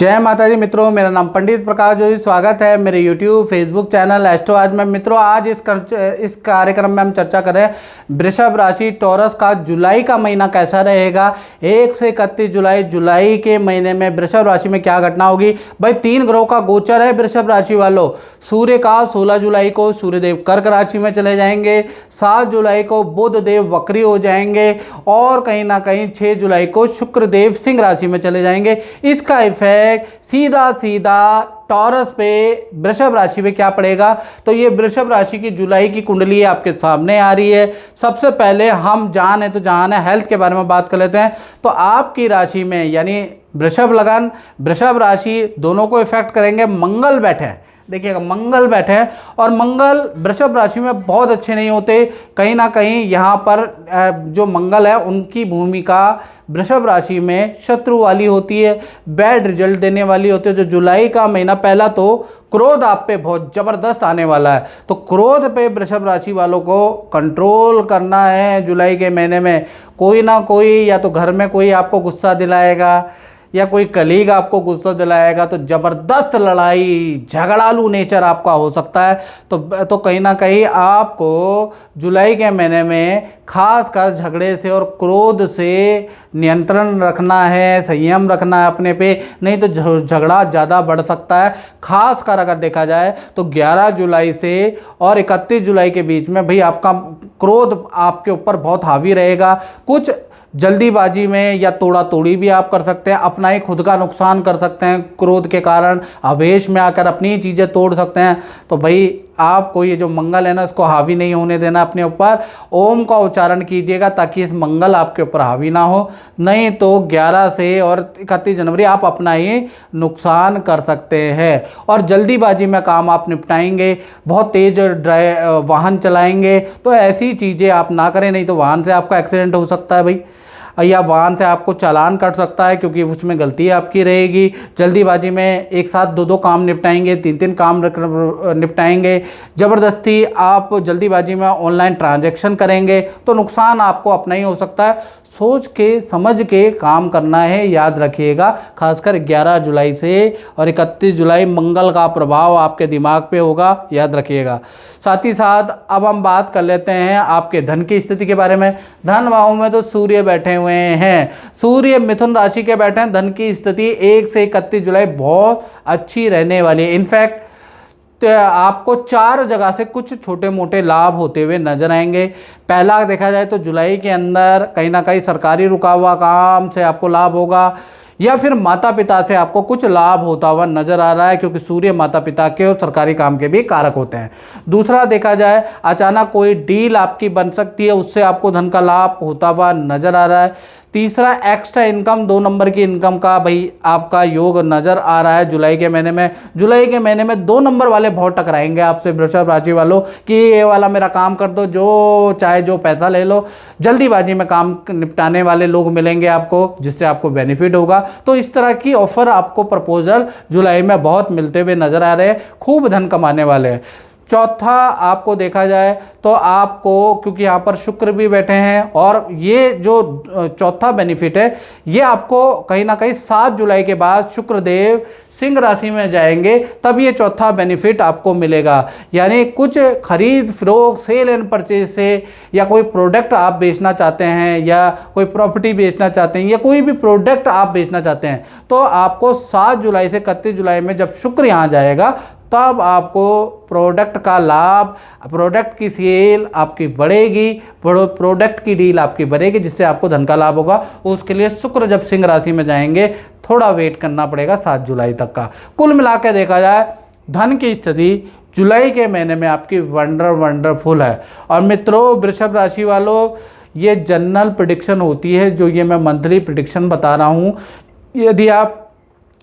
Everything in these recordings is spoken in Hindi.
जय माता जी मित्रों, मेरा नाम पंडित प्रकाश जोशी। स्वागत है मेरे YouTube फेसबुक चैनल एस्ट्रो आज में। मित्रों, आज इस कार्यक्रम में हम चर्चा करें वृषभ राशि टॉरस का जुलाई का महीना कैसा रहेगा। 1 से 31 जुलाई के महीने में वृषभ राशि में क्या घटना होगी। भाई 3 ग्रहों का गोचर है वृषभ राशि वालों। सूर्य का 16 जुलाई को सूर्यदेव कर्क राशि में चले जाएंगे, 7 जुलाई को बुध देव वक्री हो जाएंगे और कहीं ना कहीं 6 जुलाई को शुक्रदेव सिंह राशि में चले जाएंगे। इसका इफेक्ट सीधा सीधा टॉरस पे वृषभ राशि पे क्या पड़ेगा। तो ये वृषभ राशि की जुलाई की कुंडली आपके सामने आ रही है। सबसे पहले हम जान है हेल्थ के बारे में बात कर लेते हैं। तो आपकी राशि में यानी वृषभ लगन वृषभ राशि दोनों को इफेक्ट करेंगे। मंगल बैठे हैं, देखिएगा मंगल बैठे हैं और मंगल वृषभ राशि में बहुत अच्छे नहीं होते। कहीं ना कहीं यहाँ पर जो मंगल है उनकी भूमिका वृषभ राशि में शत्रु वाली होती है, बैड रिजल्ट देने वाली होती है। जो जुलाई का महीना, पहला तो क्रोध आप पे बहुत ज़बरदस्त आने वाला है, तो क्रोध पे वृषभ राशि वालों को कंट्रोल करना है। जुलाई के महीने में कोई ना कोई, या तो घर में कोई आपको गुस्सा दिलाएगा या कोई कलीग आपको गुस्सा दिलाएगा, तो ज़बरदस्त लड़ाई झगड़ालू नेचर आपका हो सकता है। तो कहीं ना कहीं आपको जुलाई के महीने में खासकर झगड़े से और क्रोध से नियंत्रण रखना है, संयम रखना है अपने पे, नहीं तो झगड़ा ज़्यादा बढ़ सकता है। खासकर अगर देखा जाए तो 11 जुलाई से और 31 जुलाई के बीच में भाई आपका क्रोध आपके ऊपर बहुत हावी रहेगा। कुछ जल्दीबाजी में या तोड़ा तोड़ी भी आप कर सकते हैं, अपना ही खुद का नुकसान कर सकते हैं। क्रोध के कारण आवेश में आकर अपनी चीज़ें तोड़ सकते हैं। तो भाई आपको ये जो मंगल है ना, इसको हावी नहीं होने देना अपने ऊपर। ओम का उच्चारण कीजिएगा ताकि इस मंगल आपके ऊपर हावी ना हो, नहीं तो 11 से और 31 जनवरी आप अपना ही नुकसान कर सकते हैं। और जल्दीबाजी में काम आप निपटाएंगे, बहुत तेज़ वाहन चलाएंगे, तो ऐसी चीज़ें आप ना करें, नहीं तो वाहन से आपका एक्सीडेंट हो सकता है भाई, या वाहन से आपको चालान कट सकता है क्योंकि उसमें गलती आपकी रहेगी। जल्दीबाजी में एक साथ 2-2 काम निपटाएंगे, 3-3 काम निपटाएंगे। ज़बरदस्ती आप जल्दीबाजी में ऑनलाइन ट्रांजैक्शन करेंगे तो नुकसान आपको अपना ही हो सकता है। सोच के समझ के काम करना है, याद रखिएगा। खासकर 11 जुलाई से और 31 जुलाई मंगल का प्रभाव आपके दिमाग पे होगा, याद रखिएगा। साथ ही साथ अब हम बात कर लेते हैं आपके धन की स्थिति के बारे में। धन भाव में तो सूर्य बैठे हुए हैं, सूर्य मिथुन राशि के बैठे हैं। धन की स्थिति 1 से 31 जुलाई बहुत अच्छी रहने वाली है। इनफैक्ट आपको 4 जगह से कुछ छोटे मोटे लाभ होते हुए नजर आएंगे। पहला देखा जाए तो जुलाई के अंदर कहीं ना कहीं सरकारी रुका हुआ काम से आपको लाभ होगा, या फिर माता पिता से आपको कुछ लाभ होता हुआ नजर आ रहा है, क्योंकि सूर्य माता पिता के और सरकारी काम के भी कारक होते हैं। दूसरा देखा जाए, अचानक कोई डील आपकी बन सकती है, उससे आपको धन का लाभ होता हुआ नजर आ रहा है। तीसरा, एक्स्ट्रा इनकम, 2 नंबर की इनकम का भाई आपका योग नज़र आ रहा है जुलाई के महीने में। जुलाई के महीने में 2 नंबर वाले बहुत टकराएंगे आपसे वृषभ राशि वालों कि ये वाला मेरा काम कर दो, जो चाहे जो पैसा ले लो। जल्दीबाजी में काम निपटाने वाले लोग मिलेंगे आपको, जिससे आपको बेनिफिट होगा। तो इस तरह की ऑफर आपको प्रपोजल जुलाई में बहुत मिलते हुए नजर आ रहे हैं, खूब धन कमाने वाले हैं। चौथा आपको देखा जाए तो आपको, क्योंकि यहाँ पर शुक्र भी बैठे हैं, और ये जो चौथा बेनिफिट है ये आपको कहीं ना कहीं 7 जुलाई के बाद शुक्रदेव सिंह राशि में जाएंगे, तब ये चौथा बेनिफिट आपको मिलेगा। यानी कुछ खरीद फरोख्त, सेल एंड परचेज से, या कोई प्रोडक्ट आप बेचना चाहते हैं, या कोई प्रॉपर्टी बेचना चाहते हैं, या कोई भी प्रोडक्ट आप बेचना चाहते हैं, तो आपको 7 जुलाई से 31 जुलाई में जब शुक्र यहाँ जाएगा तब आपको प्रोडक्ट का लाभ, प्रोडक्ट की सेल आपकी बढ़ेगी, प्रोडक्ट की डील आपकी बढ़ेगी, जिससे आपको धन का लाभ होगा। उसके लिए शुक्र जब सिंह राशि में जाएंगे थोड़ा वेट करना पड़ेगा 7 जुलाई तक का। कुल मिलाकर देखा जाए धन की स्थिति जुलाई के महीने में आपकी वंडरफुल है। और मित्रों, वृषभ राशि वालों, ये जनरल प्रेडिक्शन होती है, जो ये मैं मंथली प्रेडिक्शन बता रहा हूँ। यदि आप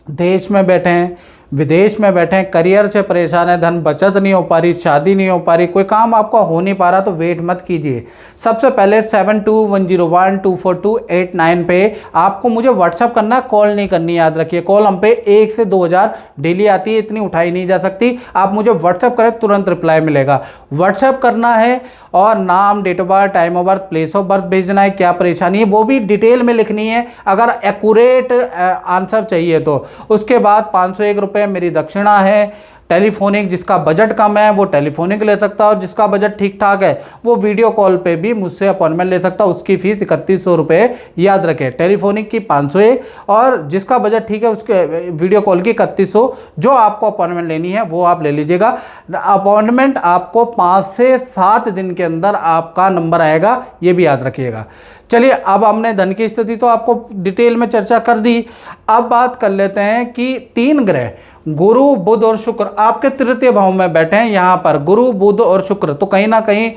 देश में बैठे हैं, विदेश में बैठे हैं, करियर से परेशान है, धन बचत नहीं हो पा रही, शादी नहीं हो पा रही, कोई काम आपका हो नहीं पा रहा, तो वेट मत कीजिए। सबसे पहले 7210124289 पे आपको मुझे व्हाट्सअप करना है, कॉल नहीं करनी, याद रखिए। कॉल हम पे 1 से 2000 डेली आती है, इतनी उठाई नहीं जा सकती। आप मुझे व्हाट्सअप करें, तुरंत रिप्लाई मिलेगा। व्हाट्सअप करना है और नाम, date of birth, time of birth, place of birth भेजना है, क्या परेशानी है वो भी डिटेल में लिखनी है, अगर एक्यूरेट आंसर चाहिए तो। उसके बाद 501 रुपये मेरी दक्षिणा है। टेलीफोनिक, जिसका बजट कम है वो टेलीफोनिक ले सकता है, और जिसका बजट ठीक ठाक है वो वीडियो कॉल पे भी मुझसे अपॉइंटमेंट ले सकता है। उसकी फ़ीस 3100 रुपये, याद रखें। टेलीफोनिक की 501, और जिसका बजट ठीक है उसके वीडियो कॉल की 3100। जो आपको अपॉइंटमेंट लेनी है वो आप ले लीजिएगा। अपॉइंटमेंट आपको 5 से 7 दिन के अंदर आपका नंबर आएगा, ये भी याद रखिएगा। चलिए, अब हमने धन की स्थिति तो आपको डिटेल में चर्चा कर दी। अब बात कर लेते हैं कि 3 ग्रह गुरु, बुध और शुक्र आपके तृतीय भाव में बैठे हैं। यहाँ पर गुरु, बुध और शुक्र, तो कहीं ना कहीं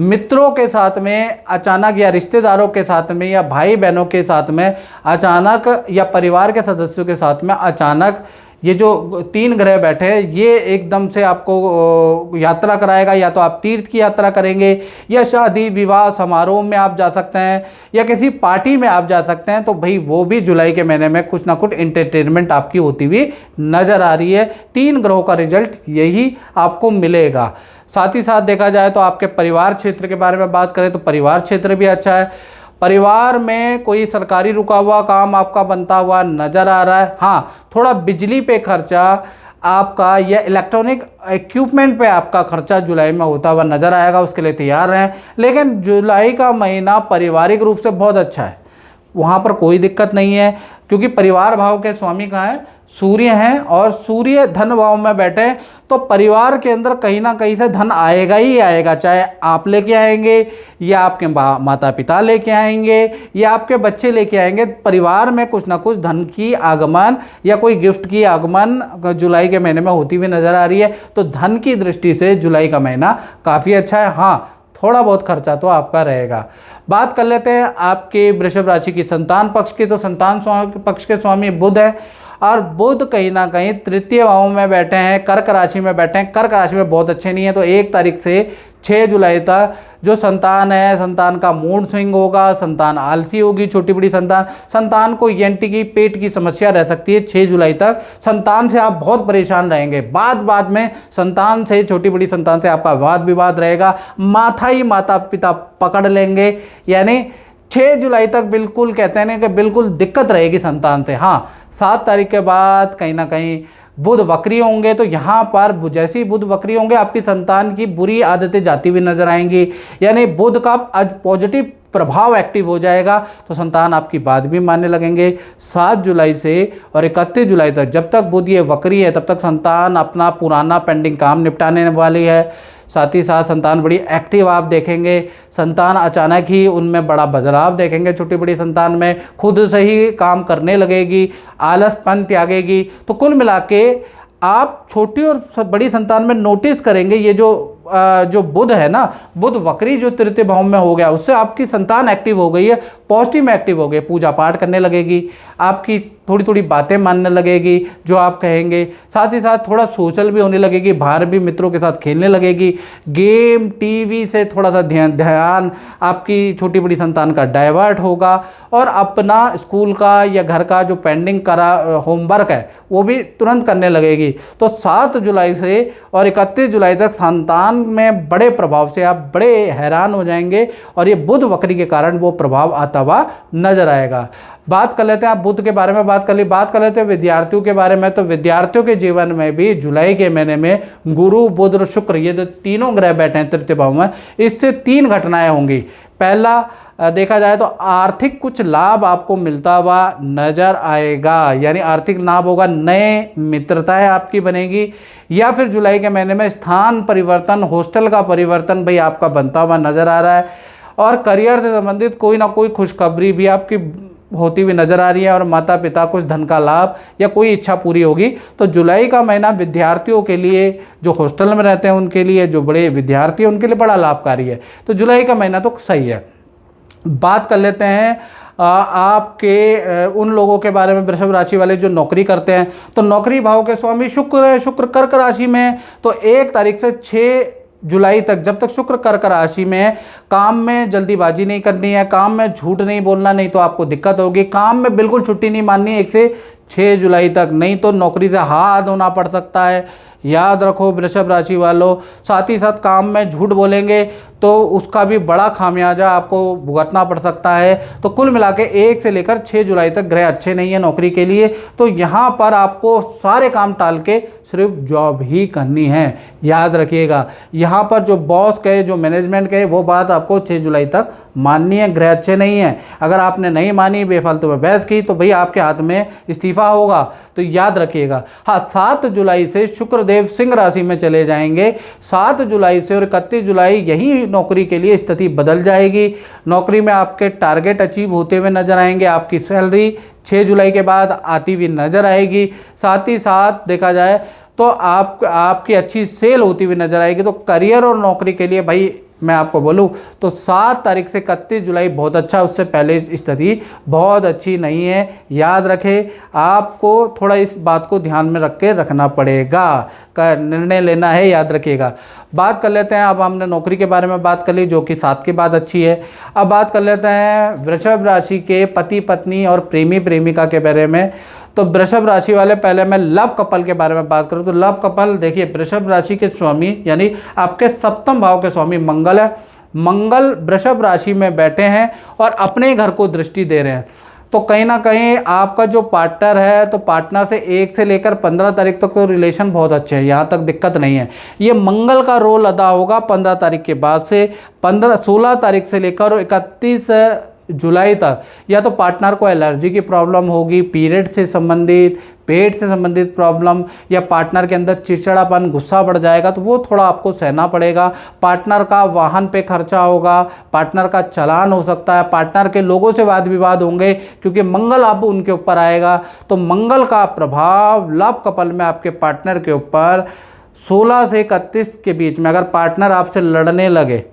मित्रों के साथ में अचानक, या रिश्तेदारों के साथ में, या भाई बहनों के साथ में अचानक, या परिवार के सदस्यों के साथ में अचानक ये जो 3 ग्रह बैठे हैं ये एकदम से आपको यात्रा कराएगा। या तो आप तीर्थ की यात्रा करेंगे, या शादी विवाह समारोह में आप जा सकते हैं, या किसी पार्टी में आप जा सकते हैं। तो भाई वो भी जुलाई के महीने में कुछ ना कुछ एंटरटेनमेंट आपकी होती हुई नज़र आ रही है। 3 ग्रहों का रिजल्ट यही आपको मिलेगा। साथ ही साथ देखा जाए तो आपके परिवार क्षेत्र के बारे में बात करें तो परिवार क्षेत्र भी अच्छा है। परिवार में कोई सरकारी रुका हुआ काम आपका बनता हुआ नज़र आ रहा है। हाँ, थोड़ा बिजली पे खर्चा आपका, या इलेक्ट्रॉनिक इक्विपमेंट पे आपका खर्चा जुलाई में होता हुआ नज़र आएगा, उसके लिए तैयार रहें। लेकिन जुलाई का महीना पारिवारिक रूप से बहुत अच्छा है, वहाँ पर कोई दिक्कत नहीं है, क्योंकि परिवार भाव के स्वामी कहाँ हैं? सूर्य हैं, और सूर्य धन भाव में बैठे, तो परिवार के अंदर कहीं ना कहीं से धन आएगा ही आएगा। चाहे आप लेके आएंगे, या आपके माता पिता लेके आएंगे, या आपके बच्चे लेके आएंगे, परिवार में कुछ ना कुछ धन की आगमन या कोई गिफ्ट की आगमन जुलाई के महीने में होती हुई नज़र आ रही है। तो धन की दृष्टि से जुलाई का महीना काफ़ी अच्छा है। हाँ, थोड़ा बहुत खर्चा तो आपका रहेगा। बात कर लेते हैं आपके वृषभ राशि की संतान पक्ष की। तो संतान पक्ष के स्वामी बुध है, और बुध कहीं ना कहीं तृतीय भाव में बैठे हैं, कर्क राशि में बैठे हैं। कर्क राशि में बहुत अच्छे नहीं है, तो 1 तारीख से 6 जुलाई तक जो संतान है, संतान का मूड स्विंग होगा, संतान आलसी होगी, छोटी बड़ी संतान को ENT की पेट की समस्या रह सकती है। 6 जुलाई तक संतान से आप बहुत परेशान रहेंगे। बाद में संतान से, छोटी बड़ी संतान से आपका वाद विवाद रहेगा, माता पिता पकड़ लेंगे। यानी 6 जुलाई तक बिल्कुल कहते हैं ना कि बिल्कुल दिक्कत रहेगी संतान से। हाँ, 7 तारीख के बाद कहीं ना कहीं बुध वक्री होंगे, तो यहाँ पर जैसे ही बुध वक्री होंगे आपकी संतान की बुरी आदतें जाती हुई नजर आएंगी। यानी बुध का आज पॉजिटिव प्रभाव एक्टिव हो जाएगा, तो संतान आपकी बात भी मानने लगेंगे। 7 जुलाई से और 31 जुलाई तक, जब तक बुध ये वक्री है, तब तक संतान अपना पुराना पेंडिंग काम निपटाने वाली है। साथ ही साथ संतान बड़ी एक्टिव आप देखेंगे। संतान अचानक ही उनमें बड़ा बदलाव देखेंगे। छोटी बड़ी संतान में खुद से ही काम करने लगेगी, आलसपन त्यागेगी। तो कुल मिला के आप छोटी और बड़ी संतान में नोटिस करेंगे, ये जो बुध है ना, बुध वक्री जो तृतीय भाव में हो गया, उससे आपकी संतान एक्टिव हो गई है, पॉजिटिव में एक्टिव हो गई, पूजा पाठ करने लगेगी, आपकी थोड़ी थोड़ी बातें मानने लगेगी जो आप कहेंगे। साथ ही साथ थोड़ा सोशल भी होने लगेगी, बाहर भी मित्रों के साथ खेलने लगेगी। गेम टीवी से थोड़ा सा ध्यान आपकी छोटी बड़ी संतान का डाइवर्ट होगा, और अपना स्कूल का या घर का जो पेंडिंग करा होमवर्क है वो भी तुरंत करने लगेगी। तो 7 जुलाई से और 31 जुलाई तक संतान में बड़े प्रभाव से आप बड़े हैरान हो जाएंगे, और ये बुध वक्री के कारण वो प्रभाव आता हुआ नजर आएगा। बात कर लेते हैं, आप बुध के बारे में बात कर लेते हैं विद्यार्थियों के बारे में। तो विद्यार्थियों के जीवन में भी जुलाई के महीने में गुरु, बुध और शुक्र, ये जो तीनों ग्रह बैठे हैं तृतीय भाव में, इससे 3 घटनाएं होंगी। पहला देखा जाए तो आर्थिक कुछ लाभ आपको मिलता हुआ नजर आएगा, यानी आर्थिक लाभ होगा, नए मित्रताएं आपकी बनेगी, या फिर जुलाई के महीने में स्थान परिवर्तन, हॉस्टल का परिवर्तन भाई आपका बनता हुआ नजर आ रहा है। और करियर से संबंधित कोई ना कोई खुशखबरी भी आपकी होती हुई नजर आ रही है, और माता पिता कुछ धन का लाभ या कोई इच्छा पूरी होगी। तो जुलाई का महीना विद्यार्थियों के लिए, जो हॉस्टल में रहते हैं उनके लिए, जो बड़े विद्यार्थी हैं उनके लिए बड़ा लाभकारी है। तो जुलाई का महीना तो सही है। बात कर लेते हैं आपके उन लोगों के बारे में, वृषभ राशि वाले जो नौकरी करते हैं, तो नौकरी भाव के स्वामी शुक्र है, शुक्र कर्क राशि में है। तो 1 तारीख से 6 जुलाई तक, जब तक शुक्र कर्क राशि में है, काम में जल्दीबाजी नहीं करनी है, काम में झूठ नहीं बोलना, नहीं तो आपको दिक्कत होगी। काम में बिल्कुल छुट्टी नहीं माननी है 1 से 6 जुलाई तक, नहीं तो नौकरी से हाथ धोना पड़ सकता है। याद रखो वृषभ राशि वालों। साथ ही साथ काम में झूठ बोलेंगे तो उसका भी बड़ा खामियाजा आपको भुगतना पड़ सकता है। तो कुल मिला के 1 से लेकर 6 जुलाई तक ग्रह अच्छे नहीं है नौकरी के लिए। तो यहाँ पर आपको सारे काम टाल के सिर्फ जॉब ही करनी है, याद रखिएगा। यहाँ पर जो बॉस कहे, जो मैनेजमेंट कहे, वो बात आपको 6 जुलाई तक माननी है। ग्रह अच्छे नहीं है, अगर आपने नहीं मानी, बेफालतू में बहस की, तो भाई आपके हाथ में इस्तीफा होगा। तो याद रखिएगा। हाँ, 7 जुलाई से शुक्रदेव सिंह राशि में चले जाएंगे। 7 जुलाई से और 31 जुलाई यही नौकरी के लिए स्थिति बदल जाएगी। नौकरी में आपके टारगेट अचीव होते हुए नजर आएंगे। आपकी सैलरी 6 जुलाई के बाद आती हुई नजर आएगी। साथ ही साथ देखा जाए तो आपकी अच्छी सेल होती हुई नजर आएगी। तो करियर और नौकरी के लिए भाई मैं आपको बोलूं तो 7 तारीख से 31 जुलाई बहुत अच्छा, उससे पहले स्थिति बहुत अच्छी नहीं है। याद रखें, आपको थोड़ा इस बात को ध्यान में रख के रखना पड़ेगा, का निर्णय लेना है, याद रखिएगा। बात कर लेते हैं, अब हमने नौकरी के बारे में बात कर ली जो कि 7 के बाद अच्छी है। अब बात कर लेते हैं वृषभ राशि के पति पत्नी और प्रेमी प्रेमिका के बारे में। तो वृषभ राशि वाले, पहले मैं लव कपल के बारे में बात करूं तो लव कपल देखिए, वृषभ राशि के स्वामी यानी आपके 7वें भाव के स्वामी मंगल है। मंगल वृषभ राशि में बैठे हैं और अपने घर को दृष्टि दे रहे हैं। तो कहीं ना कहीं आपका जो पार्टनर है, तो पार्टनर से 1 से लेकर 15 तारीख तक तो रिलेशन बहुत अच्छे हैं, यहाँ तक दिक्कत नहीं है। ये मंगल का रोल अदा होगा 15 तारीख के बाद से। 16 तारीख से लेकर 31 जुलाई तक या तो पार्टनर को एलर्जी की प्रॉब्लम होगी, पीरियड से संबंधित, पेट से संबंधित प्रॉब्लम, या पार्टनर के अंदर चिड़चिड़ापन, गुस्सा बढ़ जाएगा, तो वो थोड़ा आपको सहना पड़ेगा। पार्टनर का वाहन पे खर्चा होगा, पार्टनर का चालान हो सकता है, पार्टनर के लोगों से वाद विवाद होंगे क्योंकि मंगल अब उनके ऊपर आएगा। तो मंगल का प्रभाव लव कपल में आपके पार्टनर के ऊपर 16 से 31 के बीच में, अगर पार्टनर आपसे लड़ने लगे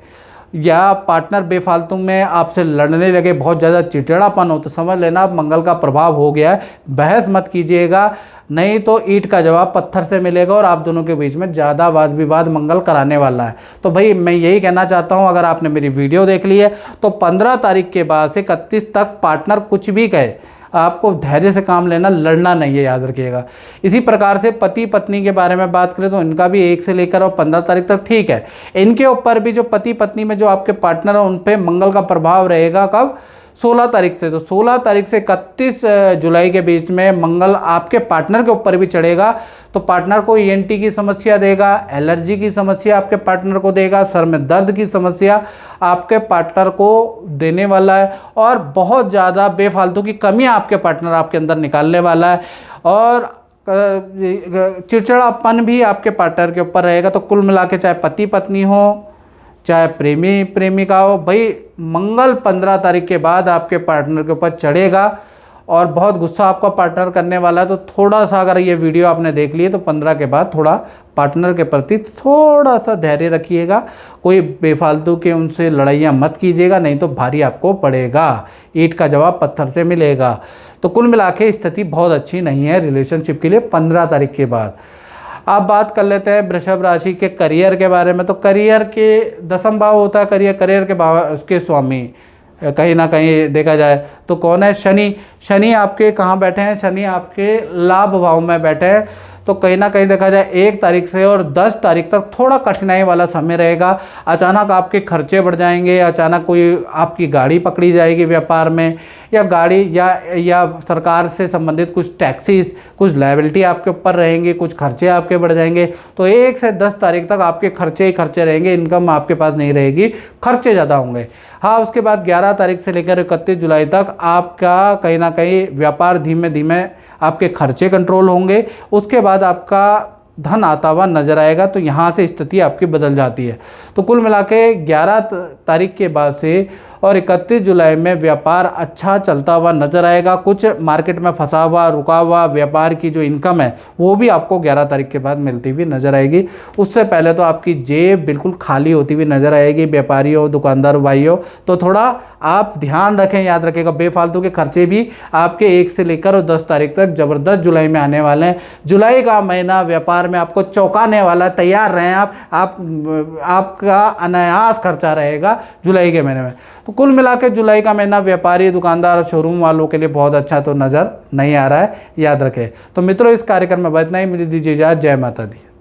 या पार्टनर बेफालतू में आपसे लड़ने लगे, बहुत ज़्यादा चिड़चिड़ापन हो, तो समझ लेना अब मंगल का प्रभाव हो गया है। बहस मत कीजिएगा, नहीं तो ईंट का जवाब पत्थर से मिलेगा और आप दोनों के बीच में ज़्यादा वाद विवाद मंगल कराने वाला है। तो भाई मैं यही कहना चाहता हूँ, अगर आपने मेरी वीडियो देख ली है तो 15 तारीख के बाद से 31 तक पार्टनर कुछ भी कहे, आपको धैर्य से काम लेना, लड़ना नहीं है, याद रखिएगा। इसी प्रकार से पति पत्नी के बारे में बात करें तो इनका भी 1 से लेकर और 15 तारीख तक ठीक है। इनके ऊपर भी जो पति पत्नी में जो आपके पार्टनर है उन पे मंगल का प्रभाव रहेगा। कब? 16 तारीख से। तो 16 तारीख से 31 जुलाई के बीच में मंगल आपके पार्टनर के ऊपर भी चढ़ेगा। तो पार्टनर को ENT की समस्या देगा, एलर्जी की समस्या आपके पार्टनर को देगा, सर में दर्द की समस्या आपके पार्टनर को देने वाला है, और बहुत ज़्यादा बेफालतू की कमियां आपके पार्टनर आपके अंदर निकालने वाला है, और चिड़चिड़ापन भी आपके पार्टनर के ऊपर रहेगा। तो कुल मिला के चाहे पति पत्नी हो, चाहे प्रेमी प्रेमिका हो, भाई मंगल 15 तारीख के बाद आपके पार्टनर के ऊपर चढ़ेगा और बहुत गुस्सा आपका पार्टनर करने वाला है। तो थोड़ा सा अगर ये वीडियो आपने देख ली है तो 15 के बाद थोड़ा पार्टनर के प्रति थोड़ा सा धैर्य रखिएगा। कोई बेफालतू के उनसे लड़ाइयाँ मत कीजिएगा, नहीं तो भारी आपको पड़ेगा, ईंट का जवाब पत्थर से मिलेगा। तो कुल मिला के स्थिति बहुत अच्छी नहीं है रिलेशनशिप के लिए 15 तारीख के बाद। अब बात कर लेते हैं वृषभ राशि के करियर के बारे में। तो करियर के 10वां भाव होता है करियर के भाव के स्वामी, कहीं ना कहीं देखा जाए तो कौन है? शनि। शनि आपके कहाँ बैठे हैं? शनि आपके लाभ भाव में बैठे हैं। तो कहीं ना कहीं देखा जाए 1 तारीख से और 10 तारीख तक थोड़ा कठिनाई वाला समय रहेगा। अचानक आपके खर्चे बढ़ जाएंगे, अचानक कोई आपकी गाड़ी पकड़ी जाएगी व्यापार में, या गाड़ी या सरकार से संबंधित कुछ टैक्सीज, कुछ लायबिलिटी आपके ऊपर रहेंगे, कुछ खर्चे आपके बढ़ जाएंगे। तो 1 से 10 तारीख तक आपके खर्चे ही खर्चे रहेंगे, इनकम आपके पास नहीं रहेगी, खर्चे ज़्यादा होंगे। हाँ, उसके बाद 11 तारीख से लेकर 31 जुलाई तक आपका कहीं ना कहीं व्यापार धीमे धीमे आपके खर्चे कंट्रोल होंगे। उसके बाद आपका धन आता हुआ नजर आएगा। तो यहाँ से स्थिति आपकी बदल जाती है। तो कुल मिला के 11 तारीख के बाद से और 31 जुलाई में व्यापार अच्छा चलता हुआ नजर आएगा। कुछ मार्केट में फंसा हुआ रुका हुआ व्यापार की जो इनकम है वो भी आपको 11 तारीख के बाद मिलती हुई नजर आएगी। उससे पहले तो आपकी जेब बिल्कुल खाली होती हुई नजर आएगी। व्यापारी हो, दुकानदार भाई हो, तो थोड़ा आप ध्यान रखें, याद रखेगा बेफालतू के खर्चे भी आपके 1 से लेकर 10 तारीख तक जबरदस्त जुलाई में आने वाले हैं। जुलाई का महीना व्यापार में आपको चौंकाने वाला, तैयार रहें आपका अनायास खर्चा रहेगा जुलाई के महीने में। तो कुल मिला के जुलाई का महीना व्यापारी, दुकानदार और शोरूम वालों के लिए बहुत अच्छा तो नज़र नहीं आ रहा है, याद रखें। तो मित्रों, इस कार्यक्रम में बस इतना ही, मुझे दीजिए इजाज़त। जय माता दी।